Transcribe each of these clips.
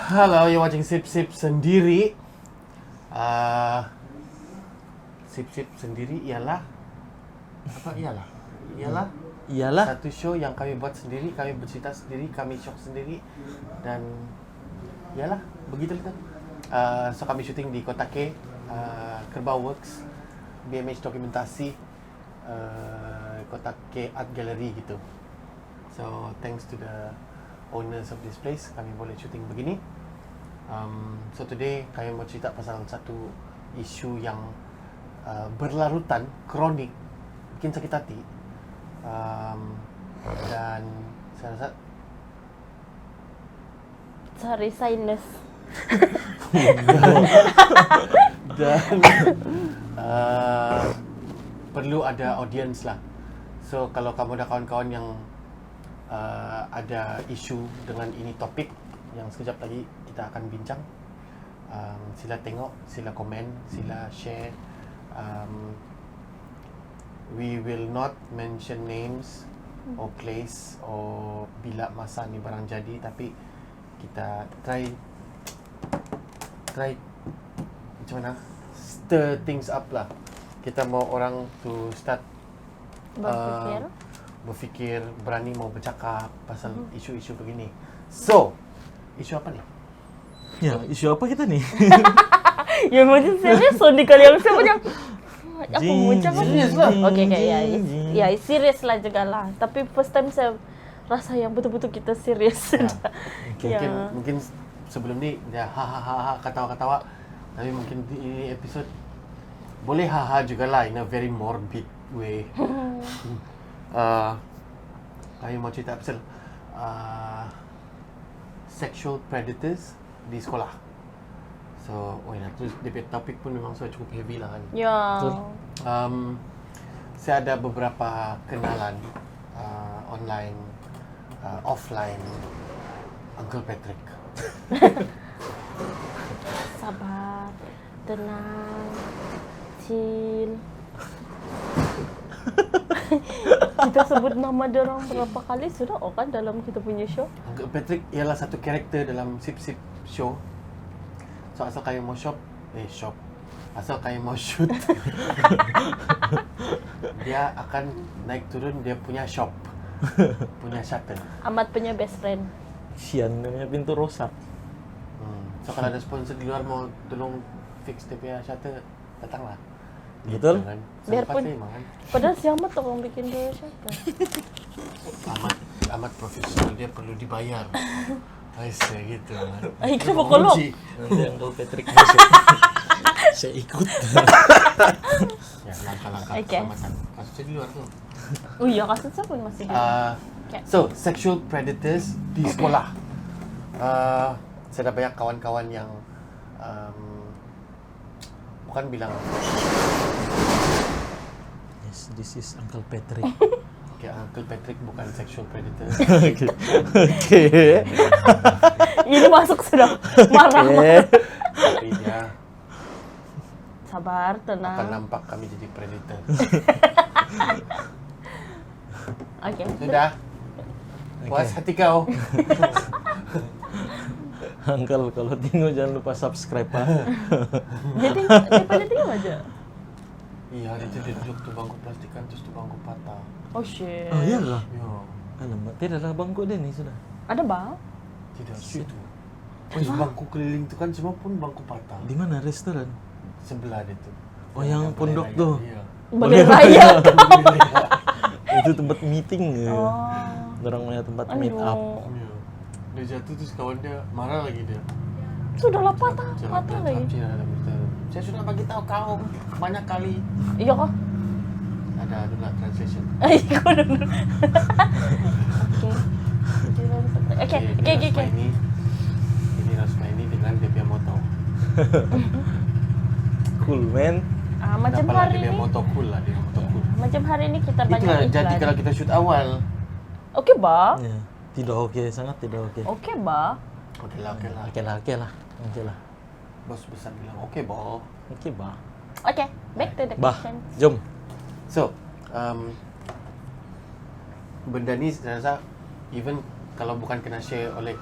Halo, you're watching Sip-Sip Sendiri. Sip-Sip Sendiri ialah apa? Ialah satu show yang kami buat sendiri, kami bercerita sendiri, kami shock sendiri, dan ialah begitu gitu. So kami syuting di Kota K, Kerbau Works, BMH Dokumentasi, Kota K Art Gallery gitu. So thanks to the owners of this place, kami boleh syuting begini. So today kami mau cerita pasal satu isu yang berlarutan, kronik, bikin sakit hati. Dan saya rasa Sorry, sinus. dan perlu ada audience lah. So kalau kamu ada kawan-kawan yang ada isu dengan ini topik yang sekejap lagi kita akan bincang, sila tengok, sila komen, sila share. We will not mention names or place or bila masa ni barang jadi, tapi kita try macam mana stir things up lah. Kita mau orang to start berfikir, berani mau bercakap pasal isu-isu begini. So, isu apa ni? Ya, isu apa kita nih? Ya macam serius ni kali yang saya macam apa macam Serius lah. Okay, ya serius lah juga lah. Tapi first time saya rasa yang betul-betul kita serius. Mungkin sebelum ni dia ha ketawa-ketawa, tapi mungkin di episod boleh haha jugalah in a very morbid way. Kami mau cerita pasal sexual predators di sekolah. So, terus dia topik pun memang sudah cukup heavy lah kan. Ya. Saya ada beberapa kenalan online, offline, Uncle Patrick. Sabar, tenang, chill. Kita sebut nama dia orang berapa kali sudah kan dalam kita punya show. Uncle Patrick ialah satu karakter dalam Sip-Sip show. So asal kayu mau asal kayu mau shoot, dia akan naik turun dia punya shop, punya shuttle. Amat punya best friend. Sian, namanya pintu rosak. So kalau ada sponsor di luar mau tolong fix dia punya shuttle, datanglah. Betul. Kan? Biarpun kan? padahal si Amat orang bikin dia shuttle. Amat profesional, dia perlu dibayar. Saya gitu kan. Kenapa kolok? Nanti Uncle Patrick masuk. Saya ikut. Ya, langkah-langkah Okay. keselamatan. Kasusnya di luar tuh. Oh iya, kasusnya pun masih ada. So, sexual predators di sekolah. Saya ada banyak kawan-kawan yang bukan bilang Yes, this is Uncle Patrick. kayak Uncle Patrick bukan sexual predator. Oke. Ini masuk sudah marah. Tapi dia Sabar, akan tenang. nampak kami jadi predator. Oke. Sudah. Puas hati kau. Uncle, kalau tengok jangan lupa subscribe, Pak. Dia pada tengok aja. Iya, dia duduk tuh bangku plastikan terus tuh bangku patah. Oh shit. Oh iya kah? Ya, Alamak, tidak ada bangku dia nih sudah. Ada bang? tidak situ. Oh, bangku keliling tuh kan semua pun bangku patah. Di mana restoran? Sebelah dia tuh. Oh, yang pondok Balai tuh. Raya. Iya. Balai Raya. Itu tempat meeting ya. Oh. Orang punya tempat meet up. Iya. Dia jatuh terus kawan dia marah lagi dia. Sudahlah patah Jangan lagi. Cina ada berita. Saya sudah bagi tahu kau banyak kali. Iya kah? Ada adalah translation. Kau dulu. Oke. Ini Rasmaini dengan dia punya moto. Cool, man. Macam Dapalah hari dia punya ini. moto cool lah, dia moto cool. Macam hari ini kita banyak Itulah iklan. jadi kalau kita shoot awal. Oke, Ba. Ya, tidak oke, sangat tidak oke. Oke, Ba. Oke lah. Oke lah. Bos besar bilang oke, Bo. Oke, bah. Oke, back to the Bah, question. jom. So, benda ni saya rasa even kalau bukan kena share oleh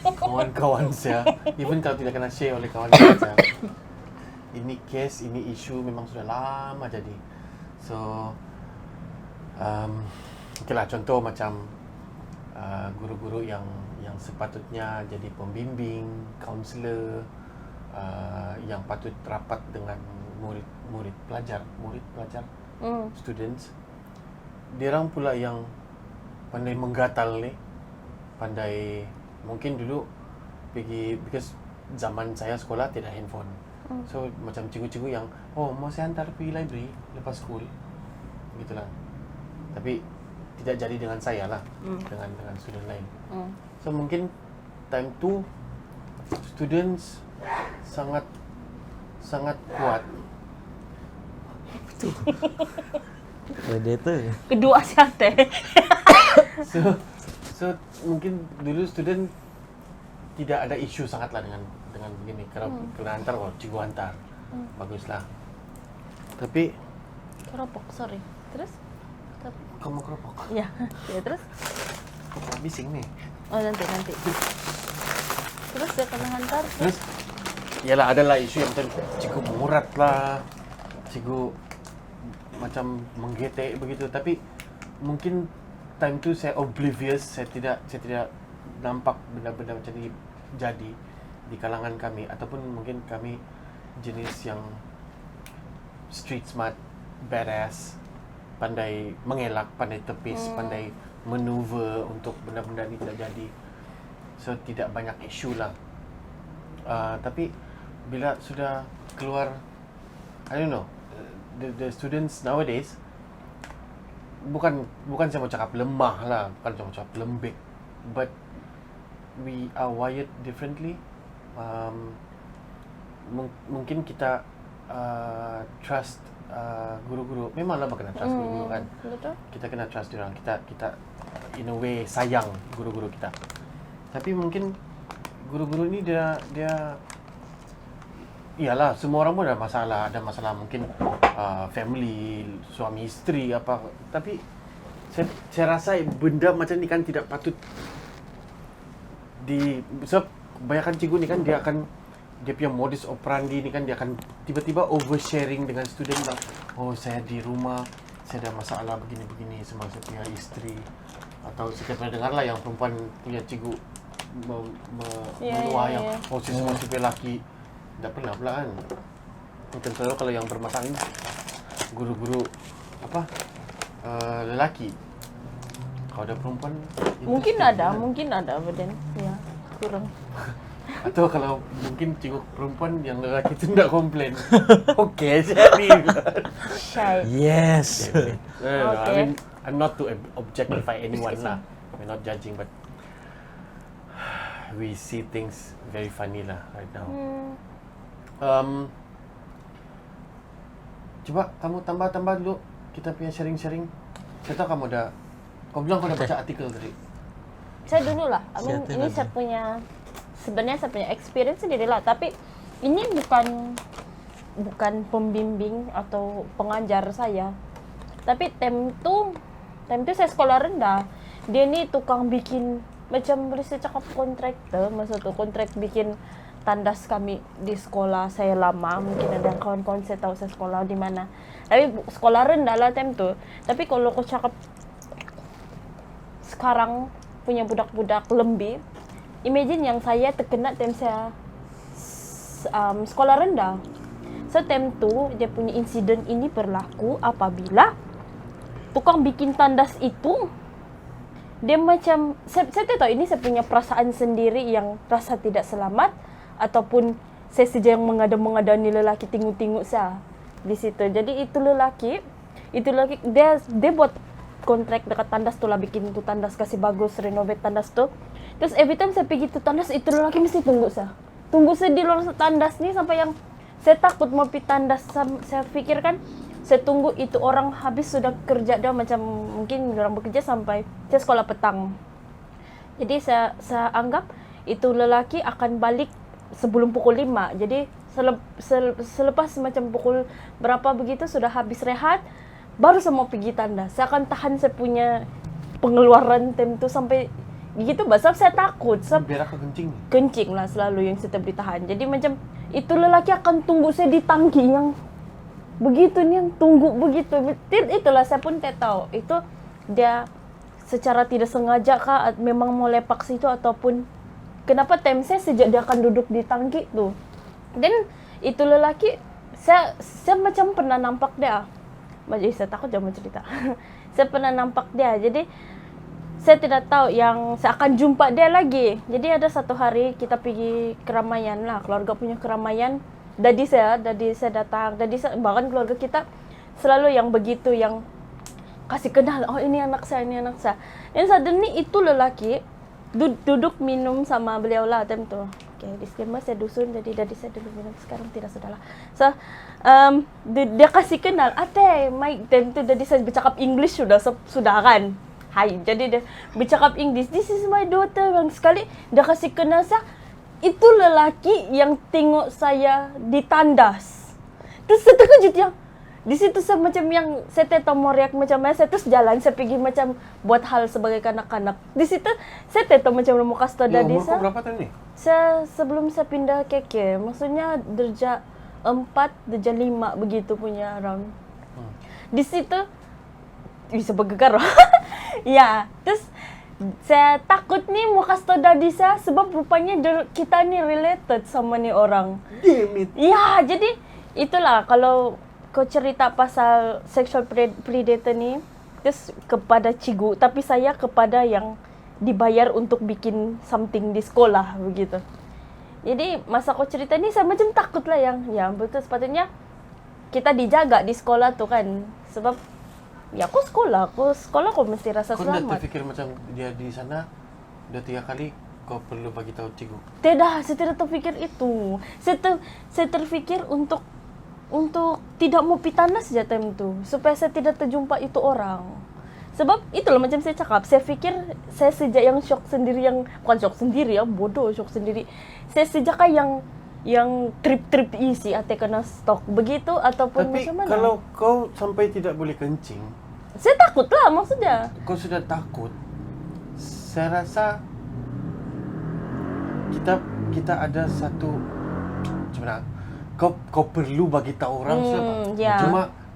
kawan-kawan saya, even kalau tidak kena share oleh kawan saya, ini case, ini isu memang sudah lama jadi. So, okay lah, contoh macam guru-guru yang sepatutnya jadi pembimbing, kaunselor, yang patut rapat dengan murid pelajar, students. Diorang pula yang pandai menggatal ni, pandai mungkin dulu pergi, because zaman saya sekolah tidak handphone. So macam cikgu-cikgu yang mau saya hantar pergi library lepas school, gitulah. Tapi tidak jadi dengan saya lah, dengan student lain. So mungkin time tu students sangat kuat. Predator. Kedua siapa? So mungkin dulu student tidak ada isu sangatlah dengan begini. Kalau kena hantar, cikgu hantar, baguslah. Tapi Keropok, sorry. Terus? kamu keropok, Ya, terus? bising nih. Oh nanti. Terus dia kena hantar. Terus, yalah adalah isu yang macam cikgu mengurat lah, cikgu macam menggetek begitu. Tapi mungkin time tu saya oblivious, saya tidak nampak benda-benda macam ni jadi di kalangan kami, ataupun mungkin kami jenis yang street smart, badass, pandai mengelak, pandai tepis, pandai maneuver untuk benda-benda ni tidak jadi. So tidak banyak isu lah. Tapi bila sudah keluar, I don't know, the students nowadays, bukan saya mau cakap lemah lah, bukan saya mau cakap lembek, but we are wired differently. Mungkin kita trust guru-guru. Memanglah kena trust guru-guru kan. Betul. Kita kena trust diorang. Kita in a way sayang guru-guru kita. Tapi mungkin guru-guru ni dia iyalah, semua orang pun ada masalah mungkin family, suami isteri apa. Tapi saya rasa benda macam ni kan tidak patut sebab kebanyakan cikgu ni kan dia punya modus operandi ni kan, dia akan tiba-tiba oversharing dengan student lah. Oh, saya di rumah saya ada masalah begini-begini sama saya punya isteri. Atau saya pernah dengar lah yang perempuan punya cikgu meluah yang semua sipil lelaki. Tak pernah pula kan. Mungkin selalu kalau yang bermasalah ni guru-guru lelaki. Kalau ada perempuan Mungkin ada badan. Ya, kurang. Atau kalau mungkin cikgu perempuan yang lelaki tu tak komplain. Okay, jadi. Shy. Yes. I mean, I'm not to objectify anyone lah. We're not judging, but we see things very funny lah right now. Coba kamu tambah dulu kita punya sharing-sharing. Saya tahu kau bilang kau dah baca artikel tadi. Saya dulu lah. Ini sebenarnya saya punya experience sendiri lah. Tapi ini bukan pembimbing atau pengajar saya. Tapi time tu saya sekolah rendah. Dia ni tukang bikin macam boleh saya cakap kontraktor. Masa tu kontrak bikin tandas kami di sekolah saya lama. Mungkin ada kawan-kawan saya tahu saya sekolah di mana. Tapi sekolah rendah lah time tu. Tapi kalau aku cakap sekarang punya budak-budak lembih, imagine yang saya terkena time saya sekolah rendah. So time tu dia punya insiden ini berlaku apabila tukang bikin tandas itu dia macam saya tak tahu, ini saya punya perasaan sendiri yang rasa tidak selamat ataupun saya saja yang mengada-ngadani lelaki tengok-tengok saya di situ. Jadi itu lelaki dia buat kontrak dekat tandas tu lah, bikin tu tandas kasih bagus, renovate tandas tu. Terus every time saya pergi tu tandas, itu lelaki mesti tunggu saya di luar tandas ni sampai yang saya takut mau pergi tandas. Saya fikirkan saya tunggu itu orang habis sudah kerja, dia macam mungkin orang bekerja sampai saya sekolah petang. Jadi saya anggap itu lelaki akan balik sebelum pukul 5. Jadi selepas macam pukul berapa begitu sudah habis rehat, baru saya mau pergi tandas. Saya akan tahan saya punya pengeluaran time tu sampai gitu sebab saya takut sebab Biar aku kencing. kencing lah selalu yang saya bertahan. Jadi macam itu lelaki akan tunggu saya di tangki yang begitu nih, yang tunggu begitu. Itulah saya pun tidak tahu itu dia secara tidak sengaja kah memang mau lepak situ ataupun kenapa time saya sejak dia akan duduk di tangki tuh. Dan itu lelaki saya macam pernah nampak dia. Jadi saya takut jangan cerita. Saya pernah nampak dia. Jadi saya tidak tahu yang saya akan jumpa dia lagi. Jadi ada satu hari kita pergi keramaian lah, keluarga punya keramaian. Dadi saya datang. Bahkan keluarga kita selalu yang begitu, yang kasih kenal. Oh ini anak saya, ini anak saya. Dan suddenly itu lelaki duduk minum sama beliau lah time tu. Okay, disclaimer saya dusun, jadi dadi saya dulu minum, sekarang tidak sudahlah. So dia kasih kenal. Ate, Mike time tu dadi saya bercakap English sudah kan. Hai, jadi dia bercakap English. This is my daughter. Yang sekali dia kasih kenal saya. Itu lelaki yang tengok saya di tandas. Terus saya terkejut yang di situ saya macam yang saya tak tahu mau react macam mana. Saya terus jalan, saya pergi macam buat hal sebagai kanak-kanak. Di situ saya tak tahu macam mau kasih tahu dadi Umur kau saya. berapa tahun ni? Saya sebelum saya pindah KK, maksudnya darjah 4, darjah 5 begitu punya round. Di situ bisa bergegar. Ya, terus saya takut nih mau kasih tau dadi saya sebab rupanya kita nih related sama nih orang. Damn it. Ya, jadi itulah kalau kau cerita pasal sexual predator nih, terus kepada cigu, tapi saya kepada yang dibayar untuk bikin something di sekolah begitu. Jadi masa kau cerita ni saya macam takut lah yang ya betul sepatutnya kita dijaga di sekolah tu kan, sebab ya aku sekolah kau mesti rasa Kau dah selamat. terfikir macam dia di sana dah 3 kali kau perlu bagi tahu cikgu. Tidak, saya tidak terfikir itu. Saya terfikir untuk tidak mau pitanas saja time tu, supaya saya tidak terjumpa itu orang. Sebab itulah macam saya cakap, saya fikir saya sejak yang shock sendiri, yang bukan shock sendiri ya, bodoh shock sendiri. Saya sejak yang trip isi atau kena stok begitu ataupun Tapi macam mana. kalau kau sampai tidak boleh kencing, saya takut lah maksudnya. kau sudah takut. Saya rasa kita ada satu macam mana? Kau perlu bagi tahu orang siapa. ya.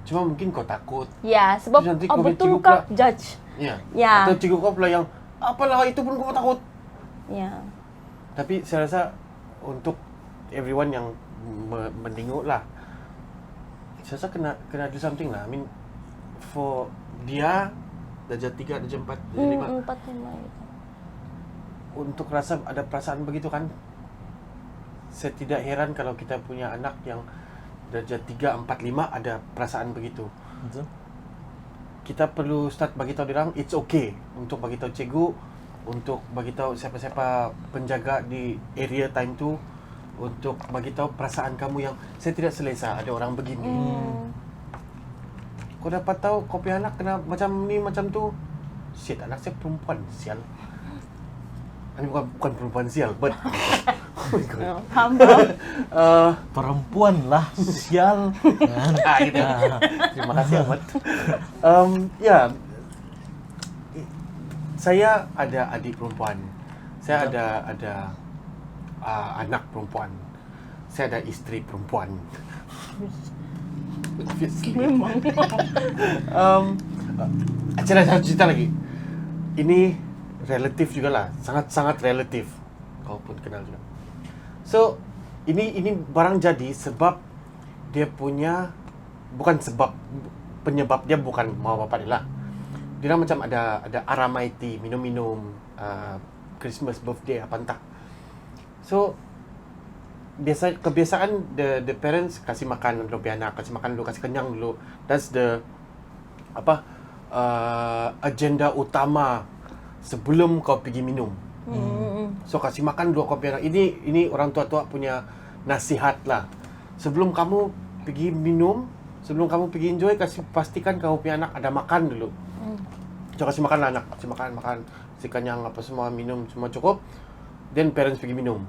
Cuma mungkin kau takut. Ya, sebab Terus nanti kau betul cikgu kah pula. judge. Ya. Ya. Atau cikgu kau pula yang apalah itu pun kau takut. Ya. Tapi saya rasa untuk everyone yang menengok lah, saya rasa kena do something lah. I mean, for dia darjah 3, darjah 4, darjah 5 4, 5 gitu. untuk rasa ada perasaan begitu kan. Saya tidak heran kalau kita punya anak yang darjah 3, 4, 5 ada perasaan begitu. Betul. Kita perlu start bagi tahu dia orang it's okay untuk bagi tahu cikgu, untuk bagi tahu siapa-siapa penjaga di area time tu, untuk bagi tahu perasaan kamu yang saya tidak selesa ada orang begini. Kau dapat tahu kau punya anak kena macam ni macam tu. Shit, anak saya perempuan, sial. Ini bukan perempuan sial, but oh my god. Perempuan lah, sial. Gitu. Terima kasih amat. Ya, saya ada adik perempuan. Saya ada anak perempuan. Saya ada isteri perempuan. Obviously. Memang. Saya cerita lagi. Ini relatif jugalah, sangat-sangat relatif. Kau pun kenal juga. So, ini barang jadi sebab dia punya, bukan sebab, penyebab dia bukan mak bapak dia lah. Dia macam ada aramaiti, minum-minum, Christmas, birthday, apa entah. So, kebiasaan the parents kasih makan dulu anak, kasih makan dulu, kasih kenyang dulu. That's the agenda utama sebelum kau pergi minum. So kasih makan dulu kau punya anak. Ini orang tua-tua punya nasihat lah. Sebelum kamu pergi minum, sebelum kamu pergi enjoy, pastikan kamu punya anak ada makan dulu. So kasih makan lah anak, kasih makan, kasih kenyang apa semua, minum semua cukup. Then parents pergi minum.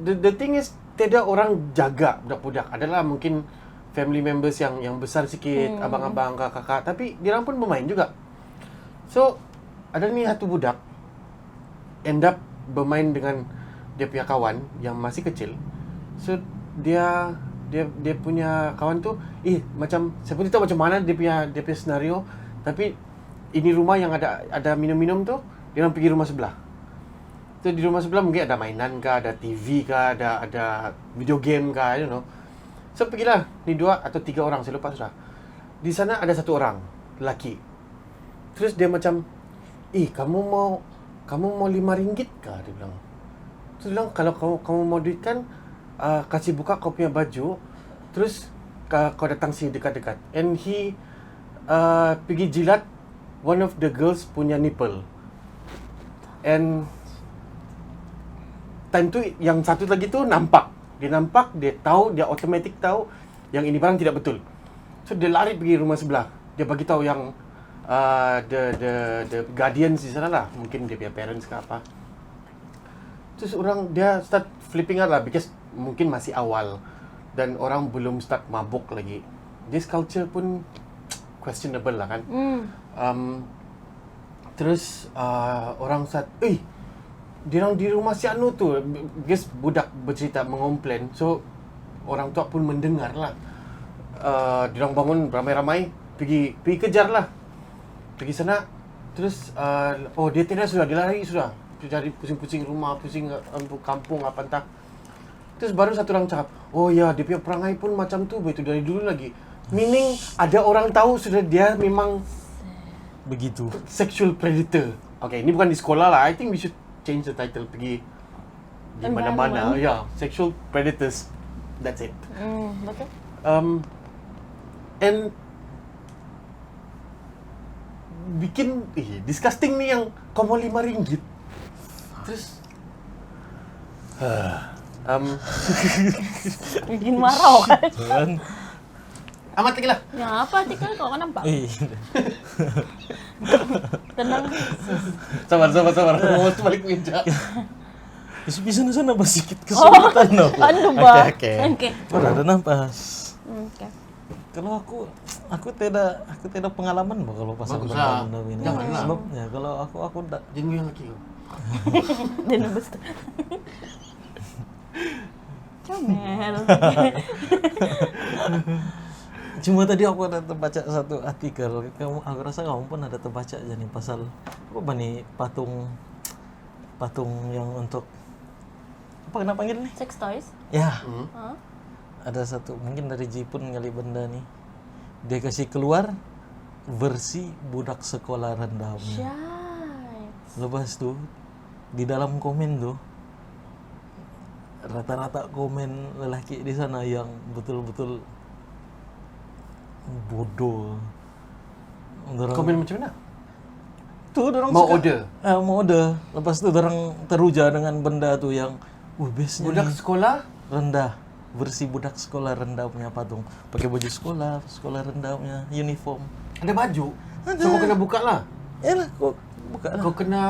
The thing is, tidak orang jaga budak-budak. Adalah mungkin family members yang besar sikit, abang-abang, kakak-kakak, tapi dia pun bermain juga. So ada ni satu budak, end up bermain dengan dia punya kawan yang masih kecil. So dia punya kawan tu macam saya pun tak tahu macam mana dia punya senario, tapi ini rumah yang ada minum-minum tu, dia orang pergi rumah sebelah. So di rumah sebelah mungkin ada mainan kah, ada TV kah, ada video game kah, I don't know. So pergilah ni 2 atau 3 orang, saya lupa sudah. Di sana ada 1 orang lelaki. Terus dia macam, kamu mau RM5 kah? Dia bilang. Terus dia bilang, kalau kamu mau duit kan, kasih buka kau punya baju, terus kau datang sini dekat-dekat. And he pergi jilat one of the girls punya nipple. And time tu yang satu lagi tu nampak. Dia tahu, dia automatic tahu yang ini barang tidak betul. So dia lari pergi rumah sebelah. Dia bagi tahu yang the guardians di sana lah, mungkin dia punya parents ke apa. Terus dia start flipping out lah, because mungkin masih awal dan orang belum start mabuk lagi. This culture pun questionable lah kan. Terus orang start, diorang di rumah si Anu tu, because budak bercerita mengomplain, so orang tua pun mendengar lah. Diorang bangun ramai-ramai pergi kejar lah, pergi sana. Terus dia tidak sudah, dia lari sudah, cari pusing-pusing rumah, pusing kampung apa entah. Terus baru satu orang cakap, dia punya perangai pun macam tu, begitu dari dulu lagi. Meaning ada orang tahu sudah dia memang begitu sexual predator. Okay, ini bukan di sekolah lah. I think we should change the title, pergi di mana-mana. Sexual predators. That's it. Betul. And bikin disgusting ni yang kau mau RM5. Terus Bikin marah kan. amat lagi lah. Ya apa Tika, kau kan nampak? Tenang. Sabar. Mau balik meja. Bisa sana sedikit kesulitan Anu bah. Oke. Ada nafas. Oke. Kalau aku tidak pengalaman kalau pasal Bagus lah. benda ini. Janganlah. Sebab ya kalau aku tak. Jangan yang laki kau. Dia nebus. Comel. Cuma tadi aku ada terbaca satu artikel. Aku rasa kamu pun ada terbaca jadi pasal apa bani patung yang untuk apa kena panggil nih? Sex toys. Ya. Hah? Ada satu mungkin dari Jepun kali benda nih. Dia kasih keluar versi budak sekolah rendah. Syai. Lepas tuh di dalam komen tuh rata-rata komen lelaki di sana yang betul-betul bodoh. Komen macam mana? Tuh orang Mau suka, order? mau order. Lepas itu orang teruja dengan benda tuh yang bestnya Budak nih, sekolah? rendah. Versi budak sekolah rendah punya patung. Pakai baju sekolah rendah punya uniform. Ada baju? Ada. So kau kena buka lah. Yalah, kok buka lah. Kau kena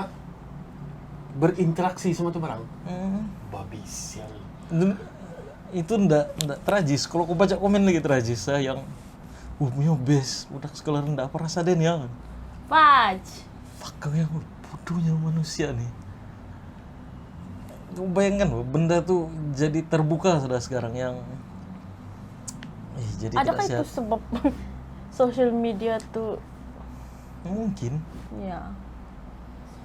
berinteraksi sama tu barang. Babi sial. Itu ndak tragis. Kalau aku baca komen lagi tragis yang punya best budak sekolah rendah apa rasa den ya? Faj. Fuck, kau yang bodohnya manusia nih. Kau bayangkan benda tuh jadi terbuka sudah sekarang yang jadi Adakah tidak itu sehat. sebab social media tuh Mungkin. ya.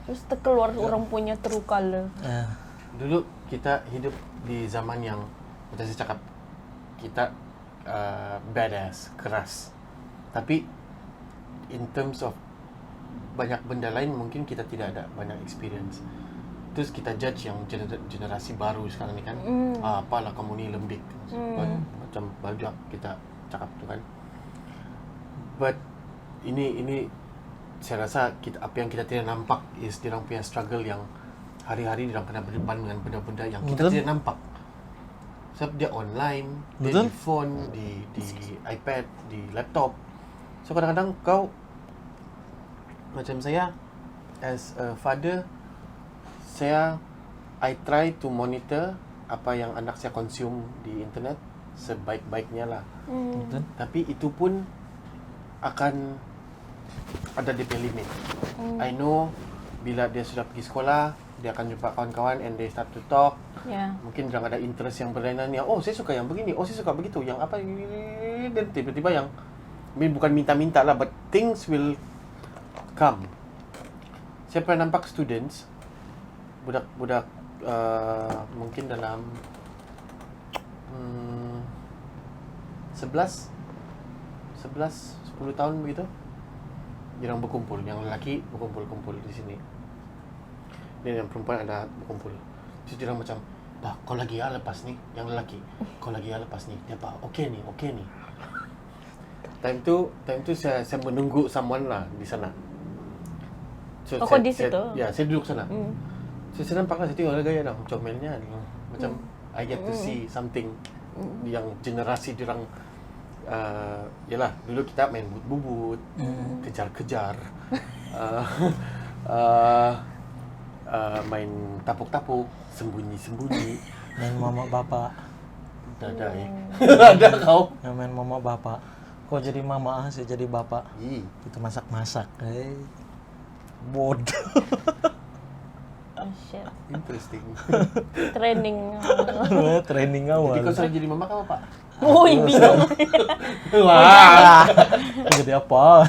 Terus terkeluar orang punya true color. Dulu kita hidup di zaman yang macam saya cakap, kita badass, keras. Tapi in terms of banyak benda lain mungkin kita tidak ada banyak experience. Terus kita judge yang generasi baru sekarang ni kan, apalah kamu ni lembik. Macam baru kita cakap tu kan. But ini saya rasa apa yang kita tidak nampak is dia orang punya struggle yang hari-hari dia orang kena berdepan dengan benda-benda yang kita tidak nampak. Sebab dia online, dia di phone, di iPad, di laptop. So kadang-kadang kau macam saya as a father, I try to monitor apa yang anak saya consume di internet sebaik-baiknya lah. Tapi itu pun akan ada dia punya limit. I know bila dia sudah pergi sekolah, dia akan jumpa kawan-kawan and they start to talk. Ya. Mungkin jangan ada interest yang berlainan yang oh saya suka yang begini, oh saya suka begitu, yang apa, dan tiba-tiba yang bukan minta-minta lah, but things will come. Saya pernah nampak students budak-budak mungkin dalam 11 10 tahun begitu. Jarang berkumpul, yang lelaki berkumpul-kumpul di sini. Dan yang perempuan ada berkumpul. Terus dia macam, "Bah, kau lagi ya lepas ni?" Yang lelaki, "Kau lagi ya lepas ni?" Dia, "Bah, okey ni." Time tu saya menunggu someone lah di sana. So, kau di situ? Saya duduk sana. So, saya nampak lah, saya tengok gaya dah, comelnya dia. Macam I get to see something yang generasi diorang yalah, dulu kita main bubut-bubut, kejar-kejar, main tapuk-tapuk, sembunyi-sembunyi, Main mama bapak. ada ada kau. Yang main mama bapak. Kau jadi mama, saya jadi bapak. Itu masak-masak. Bodoh. Oh shit. Interesting. Training. Training Jadi awal. kau selalu jadi mama kau apa? Woi, bingung. Wah. Jadi apa?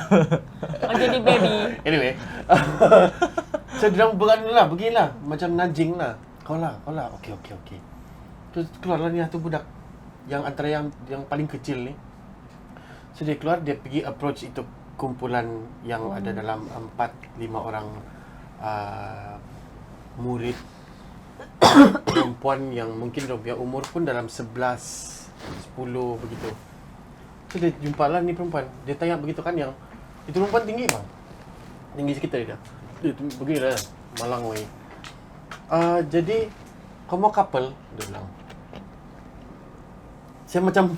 Oh, jadi baby. Anyway, so dia orang beginilah, macam nudging lah. Kau lah, okey. Terus keluarlah ni satu budak yang antara yang paling kecil ni. So dia keluar, dia pergi approach itu kumpulan yang ada dalam 4-5 orang murid perempuan yang mungkin dia umur pun dalam 11, 10 begitu. So dia jumpa lah ni perempuan. Dia tanya begitu kan, yang itu perempuan tinggi bang. Tinggi sekitar dia. Dia begini lah, malang weh. Jadi kau mau couple? Dia bilang. Saya macam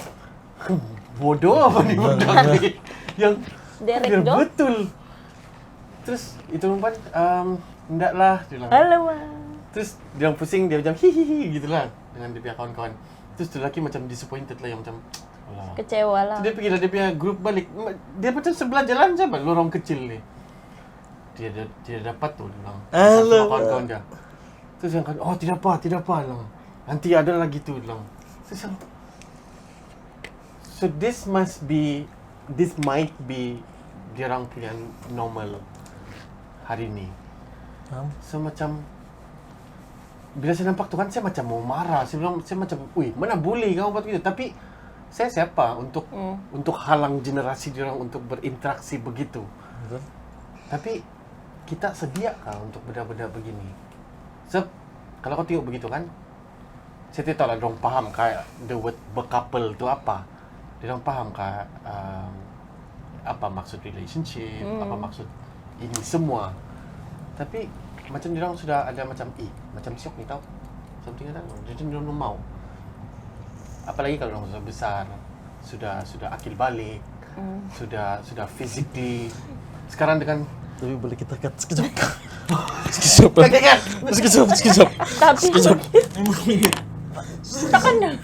bodoh apa ni budak ni. Yang Derek dia dong. betul. Terus itu perempuan enggak lah dia bilang. Alamak. Terus dia pusing, dia macam hihihi gitulah dengan dia punya kawan-kawan. Terus tu lelaki macam disappointed lah, yang macam alah. Kecewa lah. So, dia pergi lah dia punya group balik. Dia macam sebelah jalan je bang, lorong kecil ni. Dia dapat tu dia bilang. Sama kawan-kawan dia. Terus yang kawan, oh tidak apa lah. Nanti ada lagi tu bilang. Terus yang so this might be dia orang punya normal hari ni. So macam bila saya nampak tu kan, saya macam mau marah. Saya bilang, saya macam, "Ui, mana boleh kau buat gitu?" Tapi saya siapa untuk halang generasi dia orang untuk berinteraksi begitu? Betul. Tapi kita sediakah untuk benda-benda begini? So, kalau kau tengok begitu kan, saya tidak tahu lah diorang faham kayak the word bercouple tu apa. Diorang faham kayak apa maksud relationship, apa maksud ini semua. Tapi macam diorang sudah ada macam macam siok ni tau. Something ada. Jadi diorang mau. Apalagi kalau diorang sudah besar, sudah akil balik, sudah physically. Sekarang dengan Tapi boleh kita cut sekejap. Sekejap. Tapi takkan dah.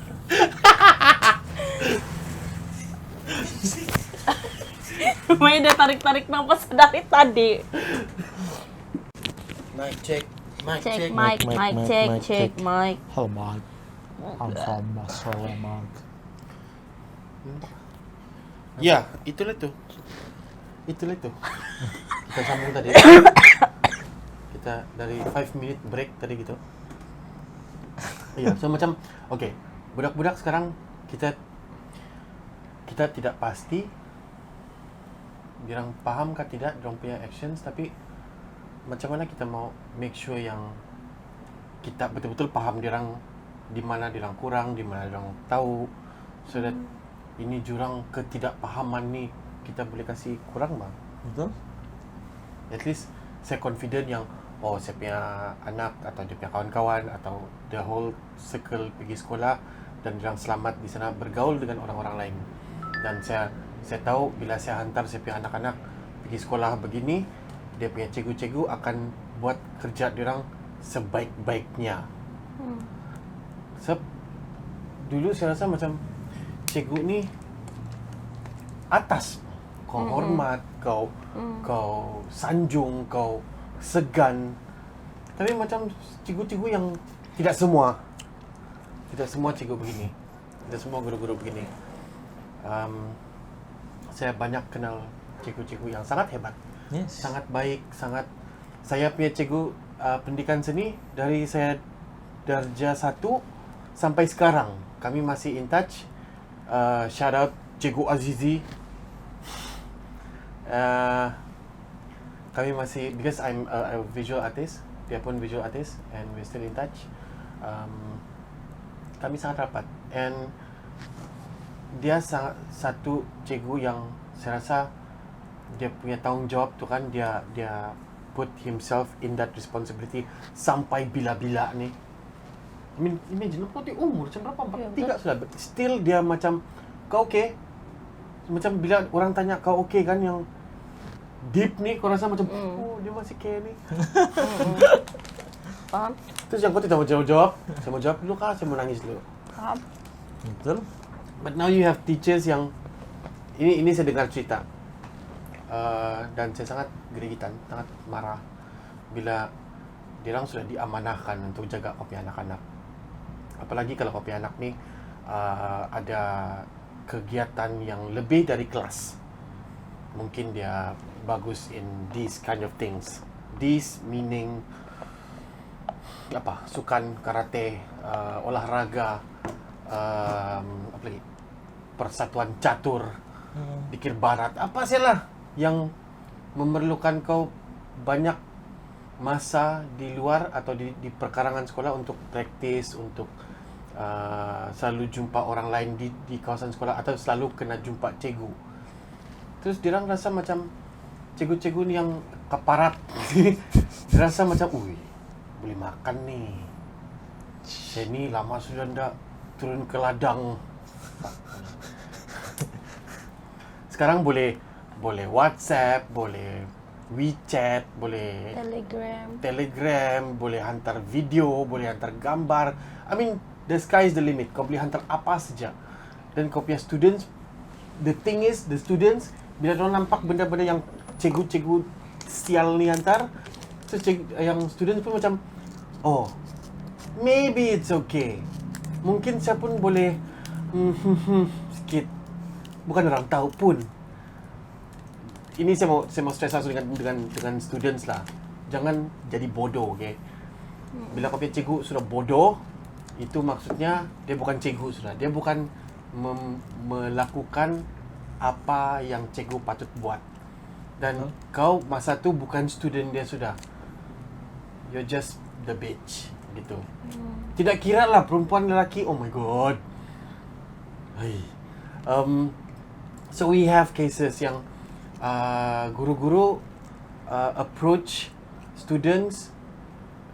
Main dia tarik-tarik nafas dari tadi. mic check. Cek mic, cek mic. Halo Mike. Halo Mike. Ya, itulah tu. Kita sambung tadi. Kita dari 5 minute break tadi gitu. Ya, so macam okey, budak-budak sekarang kita tidak pasti diorang faham ke tidak diorang punya actions, tapi macam mana kita mau make sure yang kita betul-betul faham diorang di mana diorang kurang, di mana diorang tahu, so that ini jurang ketidakpahaman ni kita boleh kasih kurang bang. Betul? At least saya confident yang saya punya anak atau dia punya kawan-kawan atau the whole circle pergi sekolah dan diorang selamat di sana bergaul dengan orang-orang lain. Dan saya tahu bila saya hantar saya punya anak-anak pergi sekolah begini, dia punya cikgu-cikgu akan buat kerja diorang sebaik-baiknya. Sebab dulu saya rasa macam cikgu ni atas, kau hormat, kau sanjung, kau segan. Tapi macam cikgu-cikgu yang tidak semua cikgu begini. Tidak semua guru-guru begini. Saya banyak kenal cikgu-cikgu yang sangat hebat. Yes. Sangat baik, saya punya cikgu pendidikan seni dari saya darjah 1 sampai sekarang. Kami masih in touch. Shout out Cikgu Azizi. Kami masih, because I'm a visual artist, dia pun visual artist, and we're still in touch. Kami sangat rapat, and dia satu cikgu yang saya rasa dia punya tanggungjawab tu kan, dia put himself in that responsibility sampai bila-bila ni. I mean, imagine kau di umur macam berapa? 43 sudah, but still dia macam, kau okay? Macam bila orang tanya kau okay kan, yang deep ni kau rasa macam oh dia masih care ni. Faham? Terus yang kau tidak mau jawab, saya mau jawab dulu kah? Saya mau nangis dulu. Faham? Betul. But now you have teachers yang ini saya dengar cerita dan saya sangat gerigitan, sangat marah bila diorang sudah diamanahkan untuk jaga kopi anak-anak. Apalagi kalau kopi anak ni ada kegiatan yang lebih dari kelas. Mungkin dia bagus in these kind of things. These meaning apa? Sukan, karate, olahraga, apa lagi? Persatuan catur, pikir barat, apa sajalah yang memerlukan kau banyak masa di luar atau di perkarangan sekolah untuk praktis, untuk selalu jumpa orang lain di kawasan sekolah atau selalu kena jumpa cikgu. Terus diorang rasa macam cikgu-cikgu ni yang kaparat. Dia rasa macam, ui, boleh makan ni. Saya ni lama sudah tak turun ke ladang. Sekarang boleh WhatsApp, boleh WeChat, boleh Telegram, boleh hantar video, boleh hantar gambar. I mean, the sky is the limit. Kau boleh hantar apa saja. Dan kau punya students, the thing is, the students, bila mereka nampak benda-benda yang cikgu-cikgu sial ni hantar, terus yang students pun macam, oh, maybe it's okay. Mungkin saya pun boleh sikit. Bukan orang tahu pun. Ini saya mau stress langsung dengan students lah. Jangan jadi bodoh, okay? Bila kau punya cikgu sudah bodoh, itu maksudnya dia bukan cikgu sudah. Dia bukan melakukan apa yang cikgu patut buat. Dan kau masa tu bukan student dia sudah. You're just the bitch, gitu. Tidak kira lah perempuan lelaki, oh my god. Hai. So we have cases yang guru-guru approach students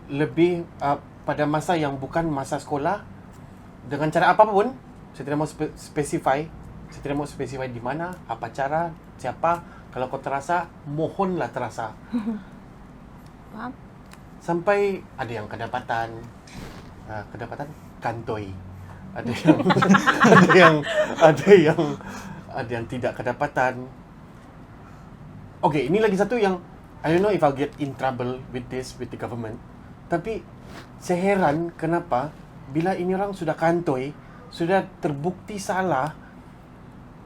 lebih pada masa yang bukan masa sekolah dengan cara apa pun. Saya tidak mau specify. Saya tidak mau specify di mana, apa cara, siapa. Kalau kau terasa, mohonlah terasa. Faham? Sampai ada yang kedapatan kantoi. Ada yang tidak kedapatan. Okay, ini lagi satu yang I don't know if I'll get in trouble with this with the government. Tapi saya heran kenapa bila ini orang sudah kantoi, sudah terbukti salah,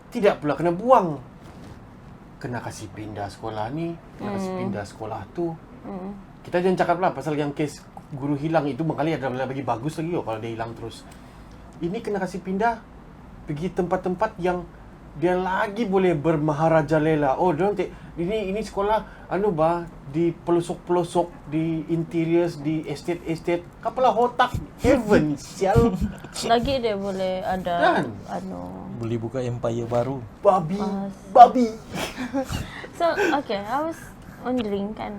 tidak pula kena buang. Kena kasih pindah sekolah ni, kena kasih pindah sekolah tu. Kita jangan cakap lah pasal yang kes guru hilang itu bangkali ada lagi bagus lagi kalau dia hilang terus. Ini kena kasih pindah pergi tempat-tempat yang dia lagi boleh bermaharajalela. Oh, ini sekolah di pelosok-pelosok, di interiors, di estate. Kapalah otak heaven sial. Lagi dia boleh ada Kan? Boleh buka empire baru. Babi. So, okay, I was wondering kan,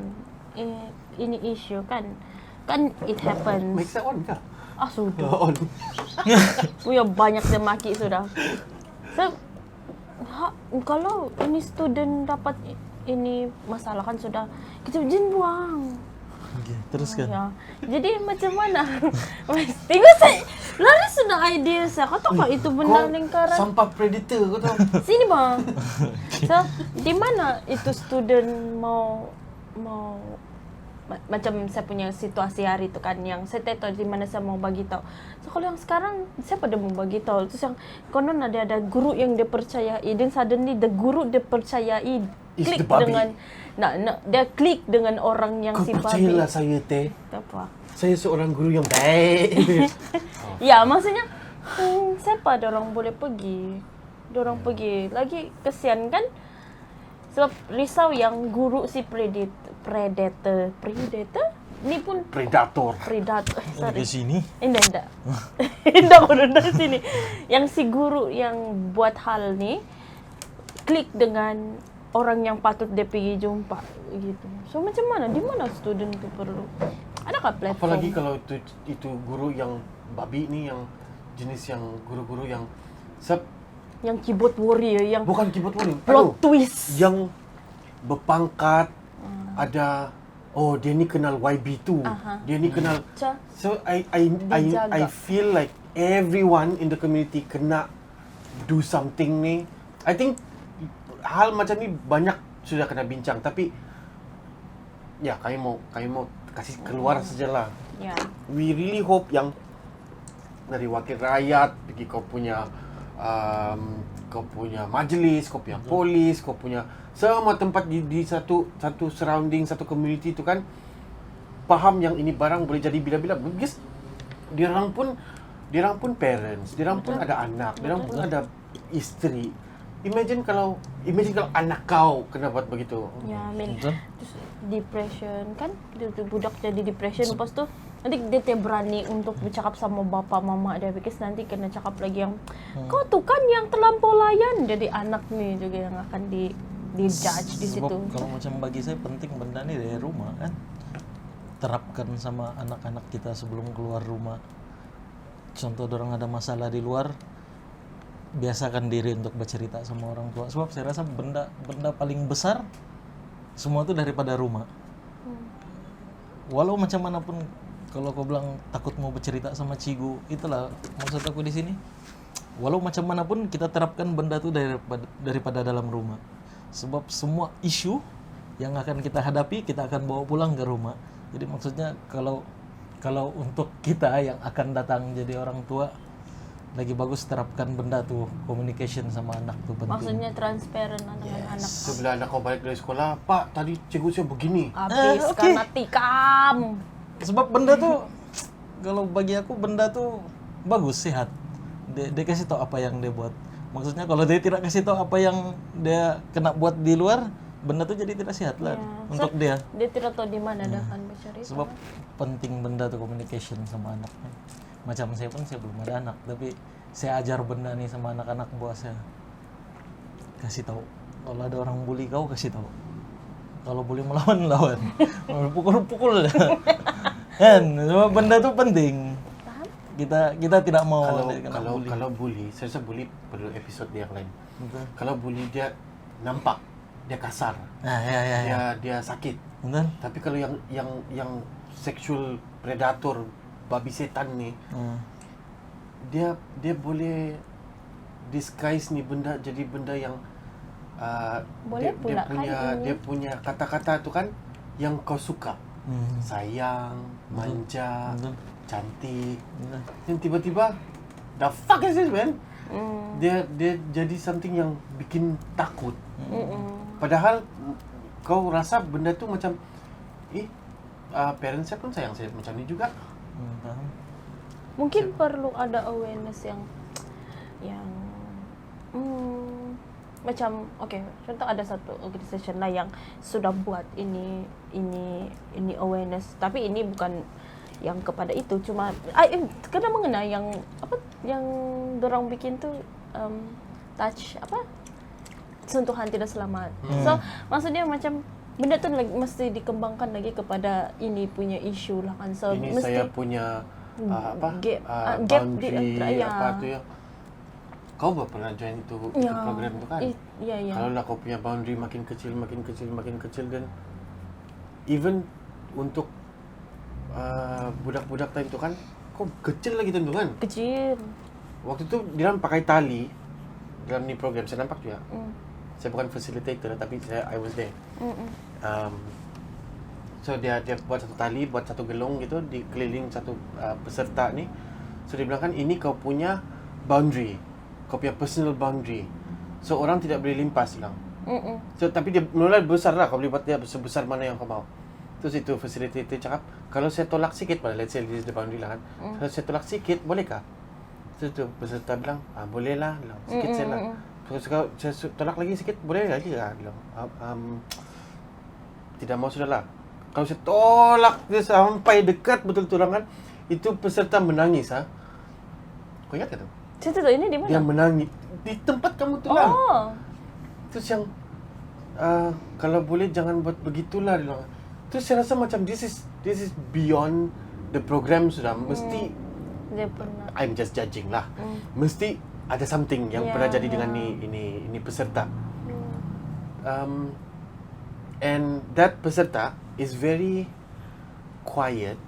ini issue kan it happens. Make that on kah? Sudah. On. Punya banyak dia maki sudah. So, kalau ini student dapat ini masalah kan sudah, kita jangan buang. Okay, teruskan. Ya. Jadi macam mana? Tengok saya lari sudah idea saya. Kau tahu tak itu benda lingkaran? Sampah predator kau tahu. Sini bang. So, di mana itu student mau macam saya punya situasi hari itu kan yang saya tahu di mana saya mau bagi tahu. So kalau yang sekarang saya pada mau bagi tahu terus yang konon ada guru yang dia percayai dan suddenly the guru dia percayai Is klik the babi. dengan dia klik dengan orang yang Kau si babi. percayalah saya teh. Apa? Saya seorang guru yang baik. Ya maksudnya siapa orang boleh pergi? Orang pergi lagi kesian kan? Sebab risau yang guru si predator ni pun Predator. sorry. Di sini. Enggak. Enggak dari sini. Yang si guru yang buat hal ni klik dengan orang yang patut dia pergi jumpa gitu. So macam mana? Di mana student tu perlu? Adakah platform? Apalagi kalau itu guru yang babi ni, yang jenis yang guru-guru yang yang keyboard warrior yang bukan keyboard warrior, plot twist. yang berpangkat, ada dia ni kenal YB2, dia ni kenal. So I feel like everyone in the community kena do something ni. I think hal macam ni banyak sudah kena bincang, tapi ya kami mau kasih keluar sajalah. Yeah. We really hope yang dari wakil rakyat pergi kau punya majlis, kau punya polis, kau punya semua tempat di satu surrounding, satu community tu kan, faham yang ini barang boleh jadi bila-bila. Because diorang pun parents, diorang pun ada anak, diorang pun ada isteri. Imagine kalau anak kau kena buat begitu. Ya, terus depression kan, budak jadi depression, lepas tu nanti dia tidak berani untuk bercakap sama bapa mama dia, because nanti kena cakap lagi yang kau tu kan yang terlampau layan, jadi anak ni juga yang akan di judge di situ. Sebab kalau macam bagi saya penting benda ni dari rumah kan, terapkan sama anak-anak kita sebelum keluar rumah. Contoh orang ada masalah di luar, biasakan diri untuk bercerita sama orang tua. Sebab saya rasa benda paling besar semua itu daripada rumah. Walau macam manapun, kalau kau bilang takut mau bercerita sama cigu, itulah maksud aku di sini. Walau macam manapun kita terapkan benda itu daripada dalam rumah. Sebab semua isu yang akan kita hadapi kita akan bawa pulang ke rumah. Jadi maksudnya kalau untuk kita yang akan datang jadi orang tua, lagi bagus terapkan benda tuh, communication sama anak tuh penting. Maksudnya transparent dengan anak. Sebelum anak kau balik dari sekolah, Pak, tadi cikgu saya begini. Habiskan hati kam. Sebab benda tuh, kalau bagi aku benda tuh bagus, sehat. Dia kasih tahu apa yang dia buat. Maksudnya kalau dia tidak kasih tahu apa yang dia kena buat di luar, benda tuh jadi tidak sehat lah untuk dia. Dia tidak tahu di mana dia akan bercerita. Sebab penting benda tuh communication sama anak. Macam saya pun saya belum ada anak, tapi saya ajar benda nih sama anak-anak buat saya. Kasih tahu. Kalau ada orang bully kau, kasih tahu. Kalau bully lawan. Pukul. Kan, sebab benda tuh penting. Kita tidak mau kalau bully, saya rasa bully perlu episode yang lain. Betul. Kalau bully dia nampak, dia kasar. Dia sakit. Betul. Tapi kalau yang sexual predator, babi setan ni, dia boleh disguise ni benda jadi benda yang dia punya kata-kata tu kan yang kau suka. Sayang, manja, cantik. Yang tiba-tiba the fuck is this, man? Dia jadi something yang bikin takut. Padahal kau rasa benda tu macam parents saya pun sayang saya macam ni juga. Mungkin perlu ada awareness yang macam contoh ada satu organisasi lah yang sudah buat ini awareness, tapi ini bukan yang kepada itu, cuma kena mengenai yang dorang bikin tu touch sentuhan tidak selamat. So maksudnya macam benda tu lagi mesti dikembangkan lagi kepada ini punya isu lah kan. So ini mesti saya punya gap di boundary antara apa tu ya. Kau pernah join itu program tu kan? Ya. Kalau lah kau punya boundary makin kecil dan even untuk budak-budak tadi tu kan, kau kecil lagi tentu kan? Kecil. Waktu tu dia pakai tali dalam ni program, saya nampak tu ya. Saya bukan facilitator tapi I was there. So dia buat satu tali, buat satu gelung gitu di keliling satu peserta ni. So dia bilang kan ini kau punya boundary, kau punya personal boundary. So orang tidak boleh limpas bilang. So tapi dia mula besar lah, kau boleh buat dia sebesar mana yang kau mau. Terus itu facilitator cakap, kalau saya tolak sikit pada let's say this is the boundary lah kan. Kalau saya tolak sikit bolehkah? So tu peserta bilang, boleh lah, bilang. Sikit saya lah. Kalau saya tolak lagi sikit boleh lagi lah, bilang. Tidak mau sudahlah. Kalau saya tolak dia sampai dekat betul-betul kan, itu peserta menangis Kau ingat tak tu? Saya tak tahu ini di mana. Dia menangis di tempat kamu tulang. Oh. Terus yang kalau boleh jangan buat begitulah dia bilang. Terus saya rasa macam this is beyond the program sudah. Mesti Dia pernah. I'm just judging lah. Mesti ada something yang pernah jadi dengan ini peserta. And that peserta is very quiet.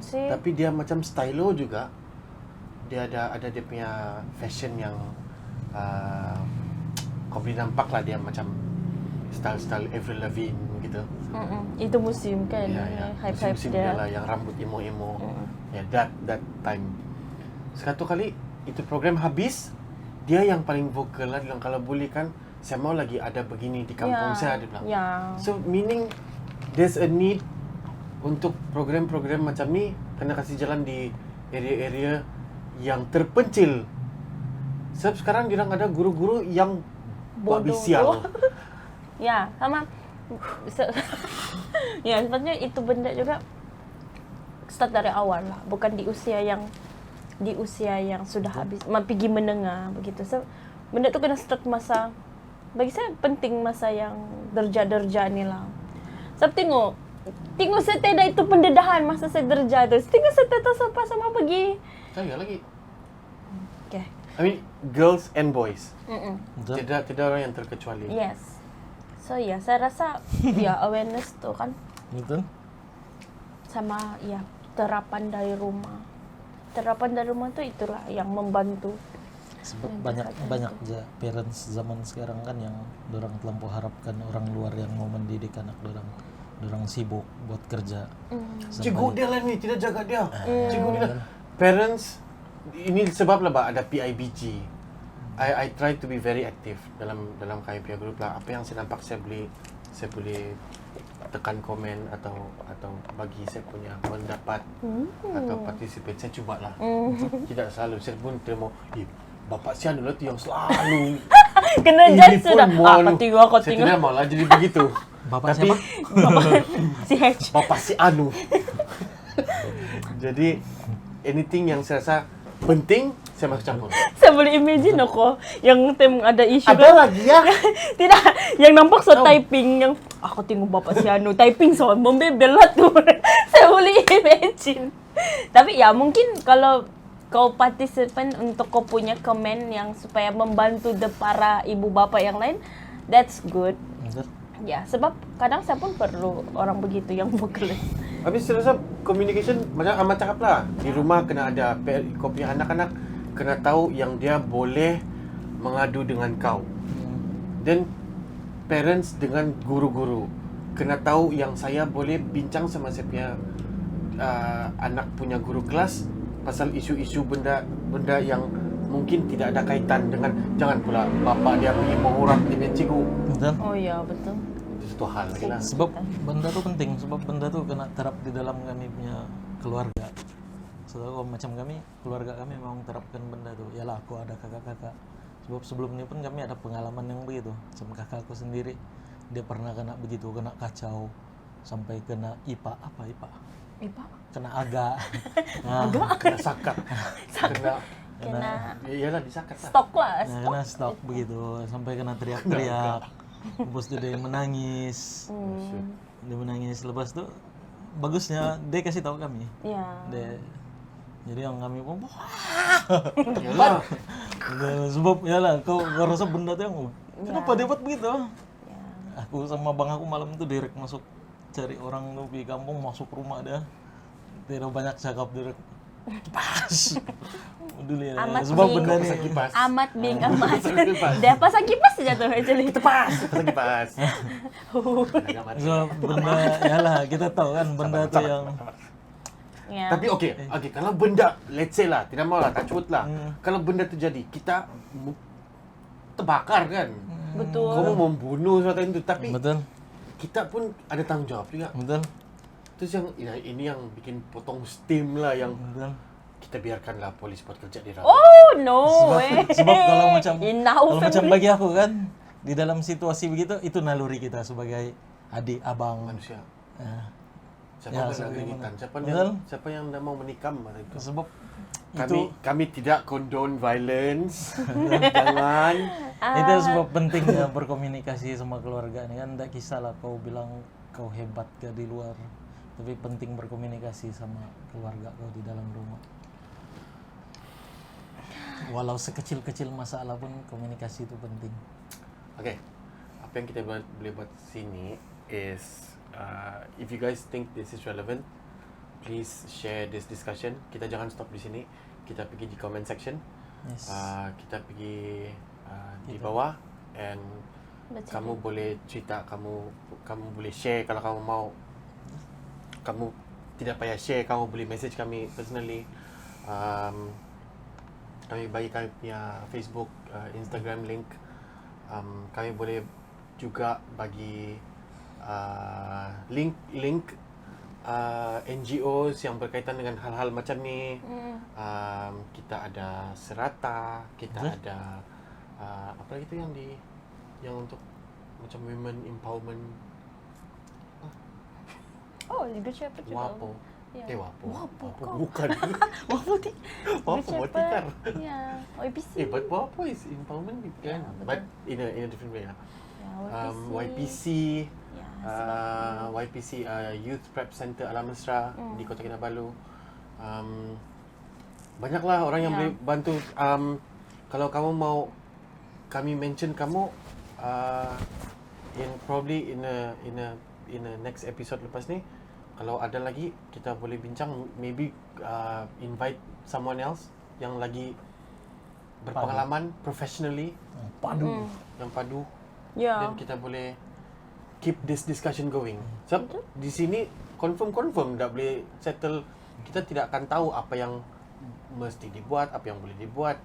See. Tapi dia macam stylo juga. Dia ada dia punya fashion yang kau boleh nampak lah dia macam style Avril Lavigne gitu. Itu musim kan. Ya. Hype-hype Musim dia. dia lah yang rambut emo-emo. Ya, that time. Satu kali itu program habis, dia yang paling vokal lah. Dia bilang kalau boleh kan saya mau lagi ada begini di kampung saya, dia bilang. So meaning there's a need untuk program-program macam ni kena kasih jalan di area-area yang terpencil. Sebab sekarang dia ada guru-guru yang buat Bodoh. bisial. Ya, sama. Ya, sebenarnya itu benda juga start dari awal lah, bukan di usia yang sudah habis, pergi menengah begitu. So, benda tu kena start masa, bagi saya penting masa yang derja-derja ni lah. Sebab tengok saya tiada itu pendedahan masa saya derja tu. Tengok saya tak tahu siapa sama pergi. Saya lagi. Okay. I mean girls and boys. Betul. Tidak orang yang terkecuali. Yes. So ya, saya rasa ya awareness tu kan Betul. sama ya terapan dari rumah. Terapan dari rumah tu itulah yang membantu. Sebab banyak je parents zaman sekarang kan yang dorang terlampau harapkan orang luar yang mau mendidik anak dorang sibuk buat kerja. Cikgu dia lah ni tidak jaga dia. Cikgu dia lah. Parents ini sebab lah ada PIBG. I try to be very active dalam kami punya group lah. Apa yang saya nampak saya boleh tekan komen atau bagi saya punya pendapat atau participate, saya cubalah. Tidak selalu saya pun terima bapak si Anu lah tu yang selalu Kena judge sudah. Kau tengok. Saya tidak malah jadi begitu. Bapak Tapi, siapa? Si H. Bapak si Anu. Jadi anything yang saya rasa penting saya masuk campur. Saya boleh imagine aku yang ada isu Ada lagi ya? Tidak, yang nampak typing yang aku tengok bapak si Anu typing membebel lah tu. Saya boleh imagine. Tapi ya mungkin kalau kau partisipan untuk kau punya komen yang supaya membantu para ibu bapa yang lain, that's good. Betul. Ya, sebab kadang saya pun perlu orang begitu yang vokalis. Habis saya rasa communication macam Ahmad cakap lah. Di rumah kena ada kau punya anak-anak kena tahu yang dia boleh mengadu dengan kau. Dan parents dengan guru-guru kena tahu yang saya boleh bincang sama saya punya anak punya guru kelas pasal isu-isu benda yang mungkin tidak ada kaitan dengan, jangan pula bapak dia pergi mengurat dia punya cikgu. Betul. Oh ya, betul. Itu satu hal lagi lah. Sebab benda tu penting, sebab benda tu kena terap di dalam kami punya keluarga. So macam kami, keluarga kami memang terapkan benda tu. Yalah, aku ada kakak-kakak. Sebab sebelumnya pun kami ada pengalaman yang begitu. Sama kakak aku sendiri, dia pernah kena begitu, kena kacau sampai kena IPA. Apa IPA? IPA? Kena aga. Kena sakat. Kena Iyalah disakat lah. stok lah, Nah, kena stok begitu sampai kena teriak-teriak. Terus dia menangis. Dia menangis, lepas tu bagusnya dia kasih tahu kami. Ya. Jadi yang kami pun Iyalah. sebab yalah kau rasa benda tu yang kenapa dia buat begitu? Ya. Aku sama bang aku malam tu direct masuk cari orang tu di kampung, masuk rumah dia. Tidak banyak cakap, direct Pas. Dulu ya. Amat Sebab bing. benda Pasang nih. kipas. Amat bing amat. Pasang kipas. Dia pasang kipas saja tuh actually. Tepas, pasang kipas. Agak mati. Sebab benda, yalah kita tahu kan benda Sabar, tuh sabar, yang sabar. Ya. Tapi okey, kalau benda let's say lah, tidak mau lah, tak cut lah. Kalau benda terjadi, kita terbakar kan. Betul. Kamu membunuh sesuatu itu, tapi betul, kita pun ada tanggung jawab juga. betul, Terus yang ini yang bikin potong steam lah, yang betul. kita biarkanlah polis buat kerja di dalam. Oh no way. Sebab kalau macam Inau kalau macam family. bagi aku kan di dalam situasi begitu itu naluri kita sebagai adik, abang. Manusia. Eh, Siapa Ya, yang nak sebagaimana. geritan? Betul. Siapa yang nak mau menikam masa itu? sebab Kami tidak condone violence. Jangan. itu sebab pentingnya berkomunikasi sama keluarga ini kan. Tidak kisahlah kau bilang kau hebat ke di luar, tapi penting berkomunikasi sama keluarga kau di dalam rumah. Walau sekecil-kecil masalah pun komunikasi itu penting. Okay. Apa yang kita boleh buat sini is if you guys think this is relevant, please share this discussion. Kita jangan stop di sini. Kita pergi di comment section. Yes. Kita pergi di bawah and Baca kamu boleh cerita, kamu boleh share kalau kamu mau. Kamu tidak payah share, kamu boleh message kami personally. Kami bagi kami punya Facebook, Instagram link. Kami boleh juga bagi link NGOs yang berkaitan dengan hal-hal macam ni. Kita ada Serata, kita ada apa lagi tu yang untuk macam women empowerment, Oh, Legal Shepherd juga. WAPO. Ya. WAPO. WAPO kau. Bukan. WAPO ti. WAPO Watikar. Ya. OIPC. But WAPO is empowerment kan? betul. But in a different way lah. Ya, YPC, Ya. YPC Youth Prep Center Alam Mesra di Kota Kinabalu. Banyaklah orang yang Ya. boleh bantu. Kalau kamu mau kami mention kamu in probably in a next episode lepas ni, kalau ada lagi kita boleh bincang, maybe invite someone else yang lagi berpengalaman professionally, Padu. yang padu. Ya. Dan kita boleh keep this discussion going. Sebab di sini confirm tak boleh settle. Kita tidak akan tahu apa yang mesti dibuat, apa yang boleh dibuat.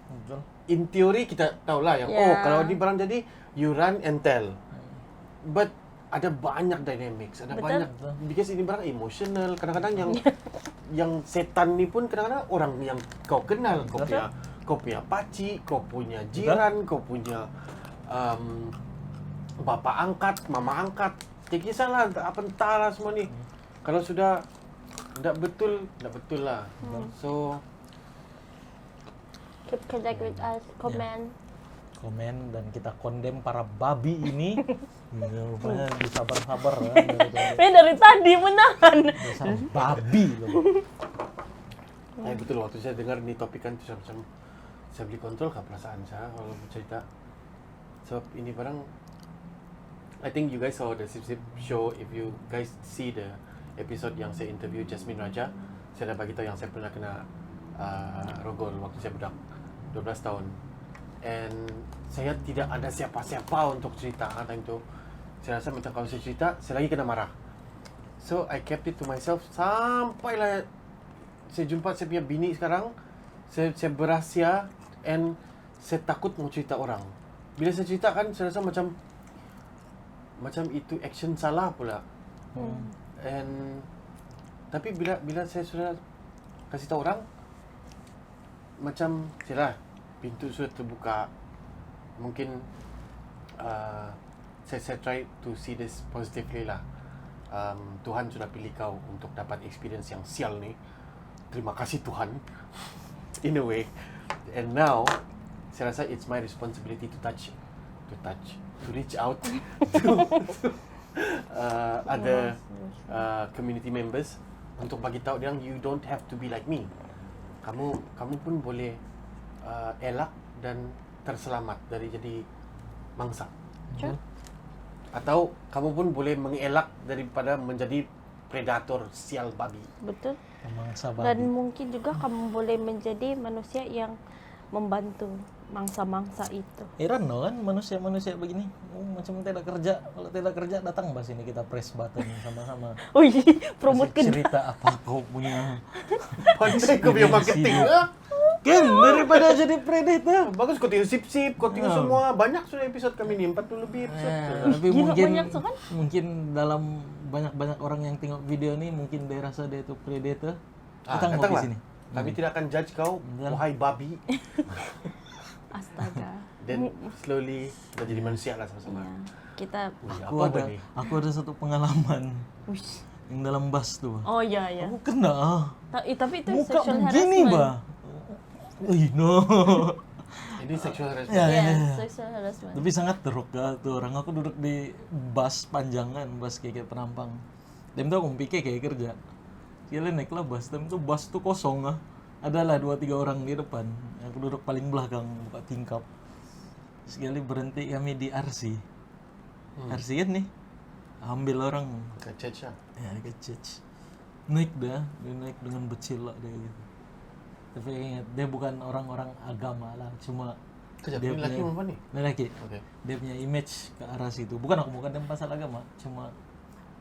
Betul. In theory kita tahulah yang Yeah. kalau di barang jadi you run and tell. But ada banyak dynamics, ada Betul. banyak because ini barang emotional. Kadang-kadang yang setan ni pun kadang-kadang orang yang kau kenal, kau punya pakcik, kau punya jiran, kau punya bapa angkat, mama angkat. Tak kisahlah apa entahlah semua ni. Kalau sudah tak betul lah. So Keep contact with us. Comment. Komen dan kita condemn para babi ini. Ya, rupanya disabar-sabar ya. Dari tadi menahan. Dasar babi loh. betul waktu saya dengar ni topik kan tu macam saya boleh kontrol kah perasaan saya kalau bercerita. Sebab ini barang I think you guys saw the Sip Sip show. If you guys see the episode yang saya interview Jasmine Raja, saya dah bagi tahu yang saya pernah kena rogol waktu saya budak 12 tahun. And saya tidak ada siapa-siapa untuk cerita time tu. Saya rasa macam kalau saya cerita, saya lagi kena marah. So I kept it to myself sampailah saya jumpa saya punya bini sekarang. Saya berahsia and saya takut mau cerita orang. Bila saya cerita kan saya rasa macam itu action salah pula. And tapi bila saya sudah kasih tahu orang, macam sialah pintu sudah terbuka. Mungkin saya try to see this positively lah. Tuhan sudah pilih kau untuk dapat experience yang sial ni. Terima kasih Tuhan. In a way. And now saya rasa it's my responsibility to reach out to other community members untuk bagi tahu dia you don't have to be like me. Kamu pun boleh elak dan terselamat dari jadi mangsa. Sure. Atau kamu pun boleh mengelak daripada menjadi predator sial babi. Betul. Mangsa Dan babi. mungkin juga kamu boleh menjadi manusia yang membantu mangsa-mangsa itu. Heran no kan manusia-manusia begini. Macam tidak kerja. Kalau tidak kerja datang bahas ini kita press button sama-sama. Wih, promote Kasih ke cerita apa kau punya. Pandai kau punya marketing. Kan daripada jadi predator. Bagus kau tengok sip-sip, kau tengok semua. Banyak sudah episode kami ni, 40 lebih episode. Tapi Gila, mungkin banyak tuh kan? mungkin dalam banyak orang yang tengok video ini mungkin dia rasa dia itu predator. Datang mau ke datanglah. sini. Kami tidak akan judge kau, wahai babi. Astaga. Then slowly kita jadi manusia lah sama-sama. Ya, kita Wih, Aku apa ni? ada satu pengalaman Wish. yang dalam bus tuh. Oh ya ya. Aku kena. Tapi itu Muka sexual begini, harassment. Bah. Ih, no. Ini sexual harassment. Ya, Ya, ya, ya. sexual harassment. Tapi sangat teruk tuh orang. Aku duduk di bus panjangan, bus kayak penampang. Dan tuh aku pikir kayak kerja. Sekali naiklah bus, dan tuh bus tuh kosong ah. Adalah 2-3 orang di depan. Aku duduk paling belakang, buka tingkap. Sekali berhenti kami di RC. RC kan nih. Ambil orang. Ke church lah. Ya, ke church. Naik dah, dia naik dengan becil lah dia gitu. Tapi ingat, dia bukan orang-orang agama lah, cuma Kejap, dia ini laki perempuan ni? lelaki. Okey. Dia punya image ke arah situ. Bukan aku bukan pasal agama, cuma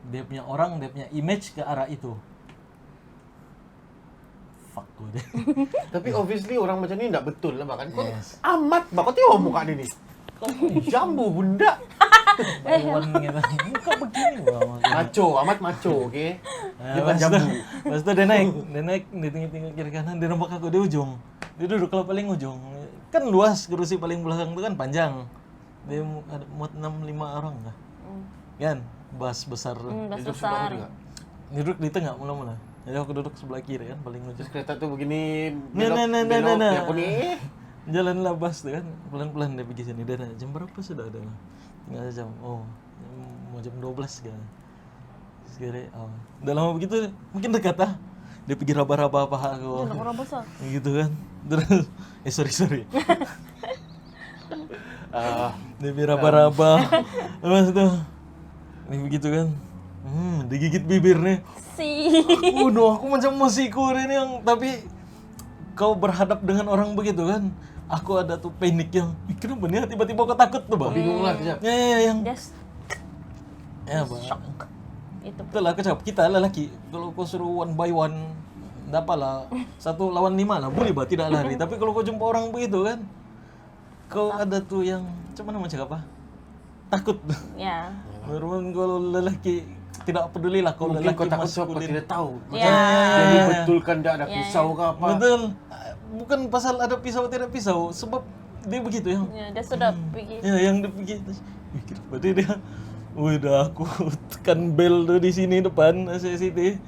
dia punya orang, dia punya image ke arah itu. Fuck gue deh. Tapi obviously orang macam ni tak betul lah bahkan. Kau Yes. amat bah, kau tengok muka dia ni. Jambu bunda. Iwan gitu. Muka begini wah. Macho, amat macho, okey. Dia bukan Lepas jambu. itu, lepas itu dia naik di tengah-tengah kiri kanan, dia nampak aku di ujung. Dia duduk kalau paling ujung. Kan luas kursi paling belakang itu kan panjang. Dia ada muat 6-5 orang lah. Kan, bus besar. Bas Duduk sebelah besar. kau juga. Duduk di tengah mula-mula. Jadi aku duduk sebelah kiri kan, paling ujung. Terus kereta tu begini Nah, belok nah. dia pun ni. Jalanlah bus tuh kan, pelan-pelan dia pergi sini. Dia nanya, jam berapa sudah ada? Tinggal jam, mau jam 12 kan. Sekali, udah lama begitu, mungkin dekat ah. Dia pergi raba-raba paha aku. Anak orang besar. Gitu kan. Terus, sorry. Dia pergi raba-raba. Lepas itu, ini begitu kan. Digigit bibir nih. Aku macam musiku ini yang, tapi kau berhadap dengan orang begitu kan. Aku ada tuh panik yang, kenapa nih tiba-tiba kau takut tuh bang. Bingung lah kejap. Ya, yang Dia bang. itu. Betul lah kecap, kita lelaki kalau kau suruh one by one, dapat lah 1 lawan 5 lah, boleh bah tidak lari. Tapi kalau kau jumpa orang begitu kan, kau ada tuh yang, macam mana macam apa? Takut. Ya. Walaupun kalau lelaki tidak peduli lah kalau Mungkin lelaki kau takut sebab kau maskulin. tidak tahu. Ya. Jadi betulkan tak ada pisau ke apa. Betul. Bukan pasal ada pisau tidak pisau, sebab dia begitu yang. Ya, dia sudah pergi. Ya, yang dia begitu. Mikir pada dia. Udah aku tekan bel tuh di sini depan ACCT.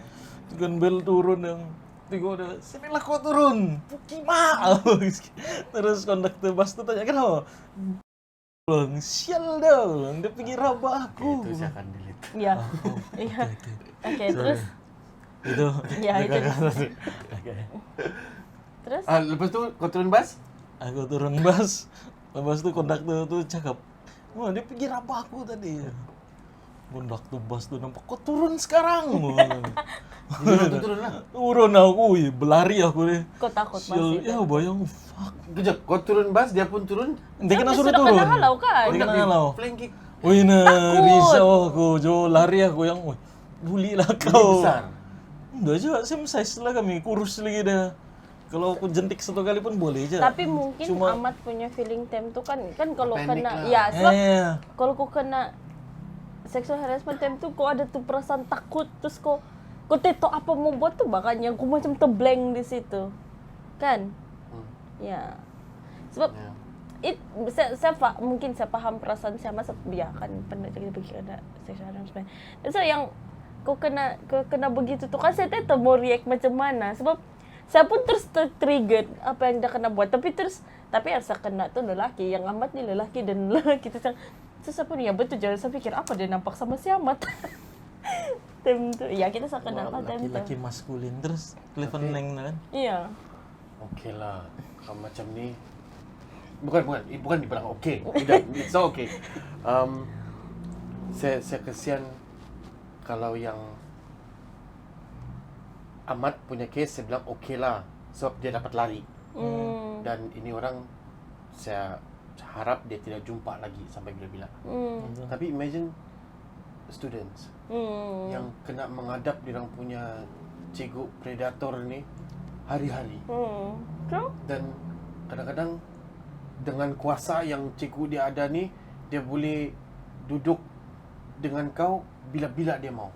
Tekan bel turun yang tiga udah, sinilah kau turun. Pukima. Terus konduktor bus tuh tanya, kenapa? Bang, sial dah. Dia pergi raba aku. Itu saya akan delete. Ya. Iya. Oke, terus Itu. ya itu. Oke. Terus Lepas tu kau turun bas? Aku turun bus. Lepas itu konduktor tuh cakap, wah dia pergi raba aku tadi. Konduktor bus tuh nampak, kau turun sekarang. Jadi kau turun lah. Turun aku, berlari aku deh. kau takut Sial, masih. ya bayang, fuck. Kejap, kau turun bas, dia pun turun. Dia kena suruh sudah turun. kena halau kan? Dia kena Di halau. flank kick. Wih, nah, Takut. risau aku, Jo, lari aku yang, wih, bulilah kau. besar. Udah aja, same size lah kami, kurus lagi dah. Kalau aku jentik 1 kali pun boleh aja. Tapi mungkin Cuma- amat punya feeling time tuh kan kalau Panik kena lah. ya sebab Eh, kalau kau kena sexual harassment time tuh kau ada tuh perasaan takut terus kau tahu apa mau buat tuh makanya kau macam terblank di situ kan ya sebab mungkin saya paham perasaan sama ya kan pernah jadi begitu ada sexual harassment dan so yang kau kena begitu tuh kan saya tahu mau react macam mana sebab saya pun terus trigger apa yang dia kena buat tapi yang saya kena tuh lelaki yang amat nih lelaki dan lelaki terus saya pun ya betul jangan saya pikir apa dia nampak sama si amat time tuh ya kita saya kenal lah time laki-laki tuh maskulin terus Cleveland Lang kan. iya Okey lah. Kalau macam ni bukan dibilang okey. Tidak, it's not okay. Saya kesian kalau yang Ahmad punya case, saya bilang okay lah, sebab dia dapat lari. Dan ini orang saya harap dia tidak jumpa lagi sampai bila-bila. Tapi imagine students yang kena menghadap dia orang punya cikgu predator ni hari-hari. True. Dan kadang-kadang dengan kuasa yang cikgu dia ada ni, dia boleh duduk dengan kau bila-bila dia mau.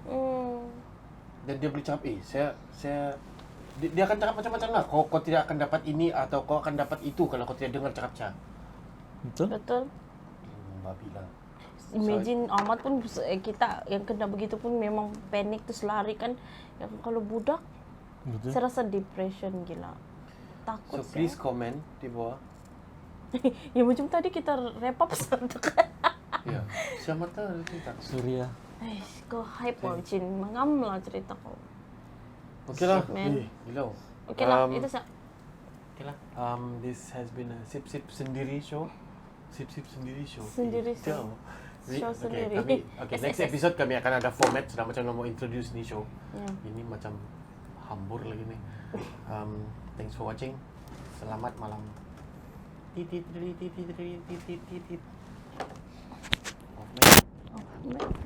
Dan dia boleh cakap, dia akan cakap macam-macam lah. Kau tidak akan dapat ini atau kau akan dapat itu kalau kau tidak dengar cakap-cakap. Betul. Babi lah. Imagine Ahmad pun, kita yang kena begitu pun memang panik terus lari kan. Yang kalau budak, saya rasa depression gila. Takut So please comment di bawah. Ya macam tadi kita wrap up satu kan. Ya. Siapa tahu ada cerita. Surya. Kau hype mau Cin, mengam lah cerita kau. Okey lah. Shit, man. Gila. Okey lah, itu sah. Okay lah. This has been a Sip-Sip Sendiri show. Sip-Sip Sendiri show. Sendiri show. Show sendiri. Next episode kami akan ada format sudah macam mau introduce ni show. Yeah. Ini macam hambur lagi ni. Thanks for watching. Selamat malam. Titit.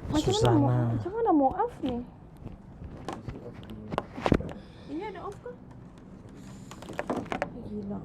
Macam mana mau off ni? Ini ada off ke? Gila.